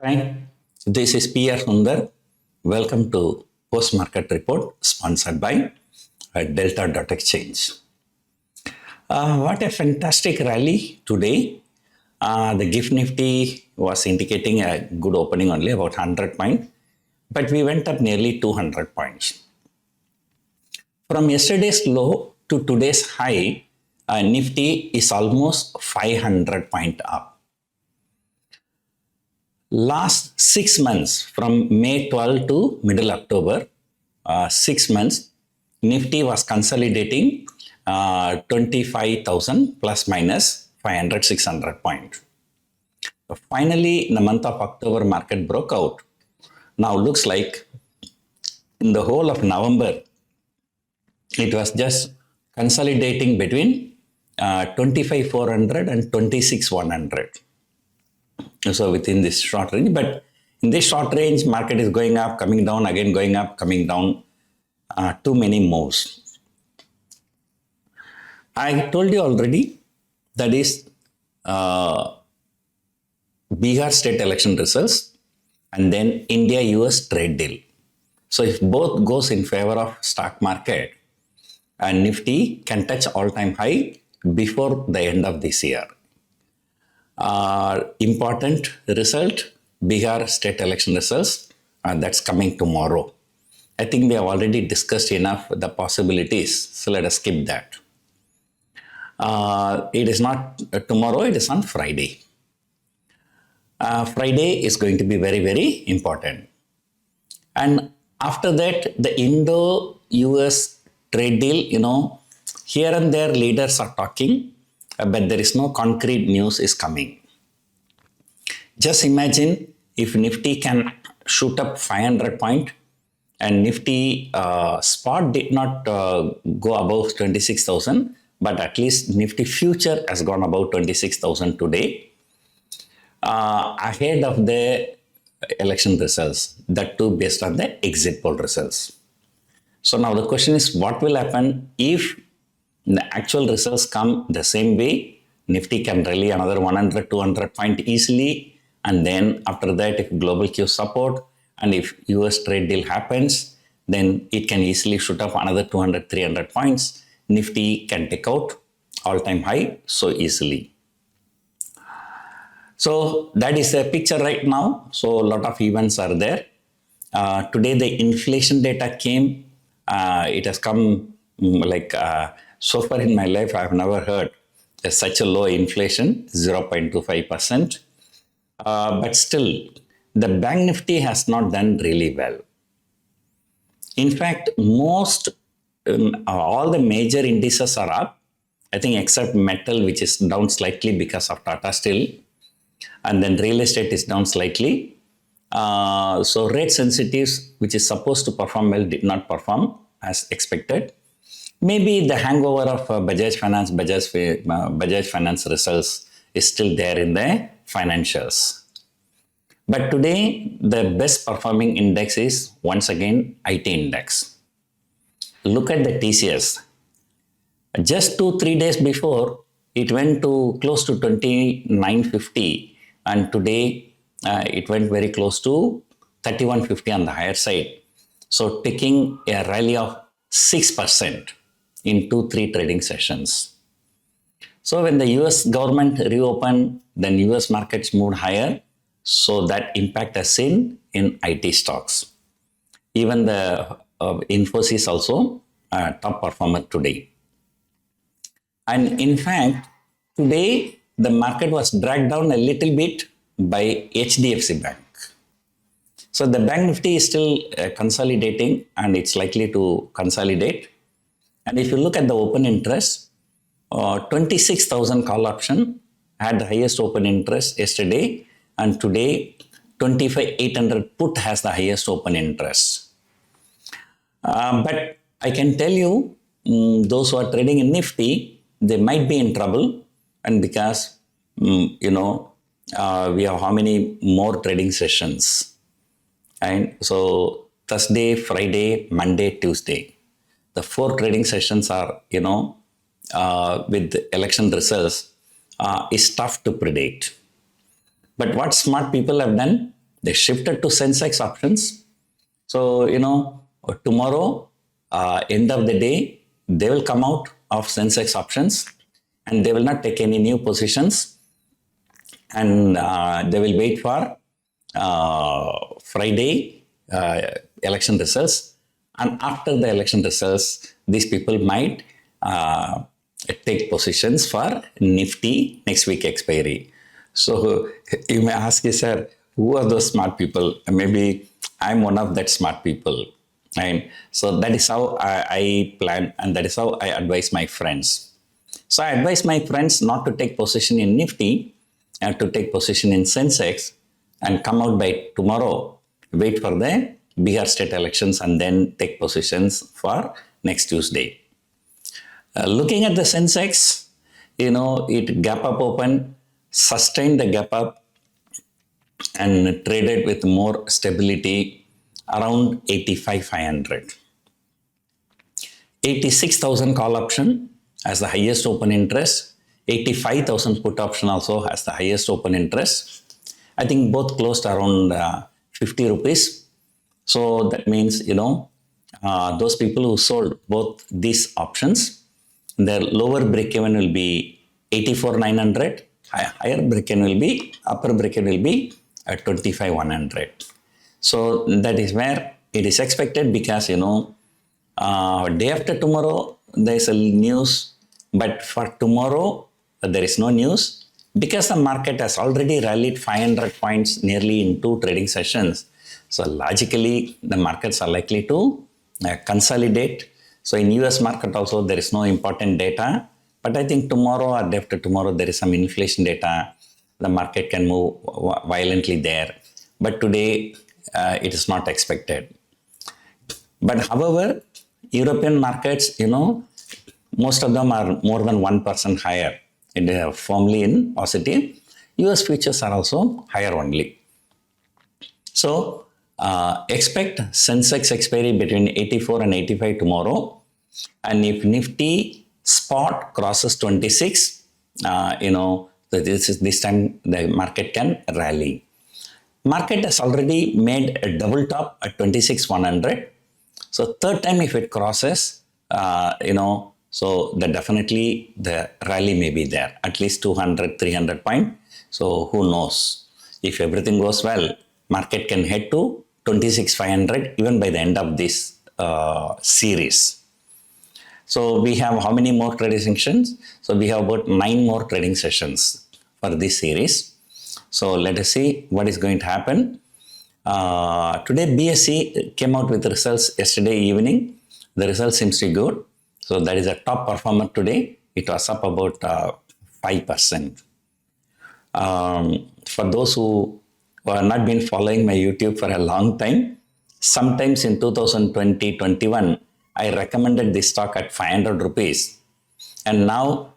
Hi, this is PR Sundar. Welcome to Post Market Report sponsored by Delta.exchange. What a fantastic rally today. The GIFT Nifty was indicating a good opening only, about 100 points, but we went up nearly 200 points. From yesterday's low to today's high, Nifty is almost 500 point up. Last 6 months, from May 12 to middle October, 6 months, Nifty was consolidating 25,000 plus minus 500, 600 points. Finally, in the month of October, market broke out. Now looks like in the whole of November, it was just consolidating between 25,400 and 26,100. So within this short range, but in this short range, market is going up, coming down, again going up, coming down, too many moves. I told you already, that is Bihar state election results and then India-US trade deal. So if both goes in favor of stock market, and Nifty can touch all-time high before the end of this year. Important result, Bihar state election results, that's coming tomorrow. I think we have already discussed enough the possibilities, so let us skip that. It is not tomorrow, it is on Friday. Friday is going to be very, very important. And after that, the Indo-US trade deal, here and there leaders are talking, but there is no concrete news is coming. Just imagine if Nifty can shoot up 500 point and Nifty spot did not go above 26,000, but at least Nifty future has gone above 26,000 today, ahead of the election results, that too based on the exit poll results. So now the question is, what will happen if the actual results come the same way? Nifty can rally another 100, 200 point easily. And then after that, if global Q support and if US trade deal happens, then it can easily shoot up another 200, 300 points. Nifty can take out all-time high so easily. So that is the picture right now. So a lot of events are there. Today the inflation data came. It has come so far in my life, I have never heard such a low inflation, 0.25%. But still, the Bank Nifty has not done really well. In fact, all the major indices are up, I think except metal, which is down slightly because of Tata Steel, and then real estate is down slightly. So rate sensitives, which is supposed to perform well, did not perform as expected. Maybe the hangover of Bajaj Finance results is still there in the financials. But today, the best performing index is once again IT index. Look at the TCS. Just 2-3 days before, it went to close to 2950, and today it went very close to 3150 on the higher side. So taking a rally of 6% in 2-3 trading sessions. So when the US government reopened, then US markets moved higher. So that impact has seen in IT stocks. Even the Infosys also top performer today. And in fact, today the market was dragged down a little bit by HDFC Bank. So the Bank Nifty is still consolidating and it's likely to consolidate. And if you look at the open interest, 26,000 call option had the highest open interest yesterday, and today 25,800 put has the highest open interest. But I can tell you, those who are trading in Nifty, they might be in trouble, and because we have how many more trading sessions, and so Thursday, Friday, Monday, Tuesday. The 4 trading sessions are, with election results, is tough to predict. But what smart people have done, they shifted to Sensex options. So, tomorrow, end of the day, they will come out of Sensex options and they will not take any new positions, and they will wait for Friday election results. And after the election results, these people might take positions for Nifty next week expiry. So you may ask, sir, who are those smart people? Maybe I'm one of that smart people. Right? So that is how I plan, and that is how I advise my friends. So I advise my friends not to take position in Nifty and to take position in Sensex and come out by tomorrow, wait for the Bihar state elections and then take positions for next Tuesday. Looking at the Sensex, it gap up open, sustained the gap up and traded with more stability around 85,500. 86,000 call option has the highest open interest. 85,000 put option also has the highest open interest. I think both closed around 50 rupees. So that means, those people who sold both these options, their lower break-even will be 84,900. Higher break-even will be, upper break-even will be at 25,100. So that is where it is expected, because, day after tomorrow, there is a news, but for tomorrow, there is no news, because the market has already rallied 500 points nearly in 2 trading sessions. So logically, the markets are likely to consolidate. So in US market also, there is no important data, but I think tomorrow or day after tomorrow, there is some inflation data. The market can move violently there. But today, it is not expected. But however, European markets, most of them are more than 1% higher. They are firmly in positive. US futures are also higher only. So, expect Sensex expiry between 84 and 85 tomorrow. And if Nifty spot crosses 26, this time the market can rally. Market has already made a double top at 26,100. So third time if it crosses, so definitely the rally may be there, at least 200, 300 point. So who knows? If everything goes well, market can head to 26,500 even by the end of this series. So we have how many more trading sessions? So we have about 9 more trading sessions for this series. So let us see what is going to happen. Today BSE came out with results yesterday evening. The result seems to be good. So that is a top performer today. It was up about 5%. For those who have not been following my YouTube for a long time, sometimes in 2020-21, I recommended this stock at 500 rupees. And now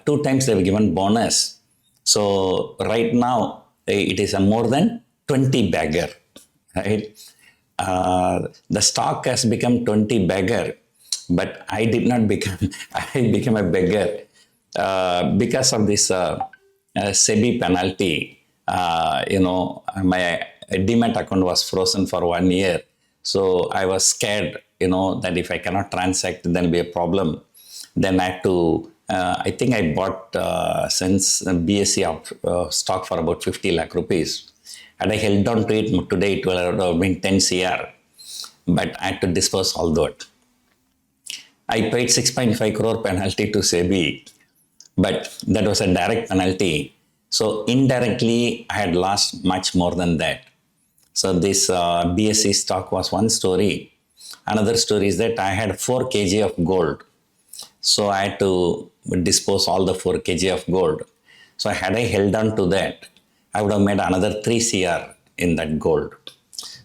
2 times they've given bonus. So right now it is a more than 20 bagger. Right? The stock has become 20 bagger, but I did not become, I became a beggar because of this SEBI penalty. My Demat account was frozen for 1 year. So I was scared, that if I cannot transact, then will be a problem. Then I had to, I think I bought since BSE stock for about 50 lakh rupees. Had I held on to it today, it would have been 10 CR. But I had to dispose all that. I paid 6.5 crore penalty to SEBI, but that was a direct penalty. So indirectly, I had lost much more than that. So this BSE stock was one story. Another story is that I had 4 kg of gold. So I had to dispose all the 4 kg of gold. So had I held on to that, I would have made another 3 CR in that gold.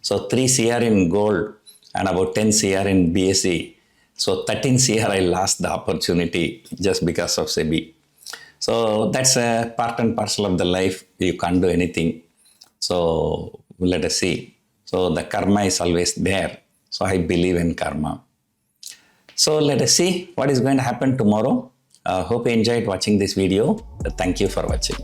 So 3 CR in gold and about 10 CR in BSE. So 13 CR I lost the opportunity just because of SEBI. So that's a part and parcel of the life. You can't do anything. So let us see. So the karma is always there. So I believe in karma. So let us see what is going to happen tomorrow. Hope you enjoyed watching this video. Thank you for watching.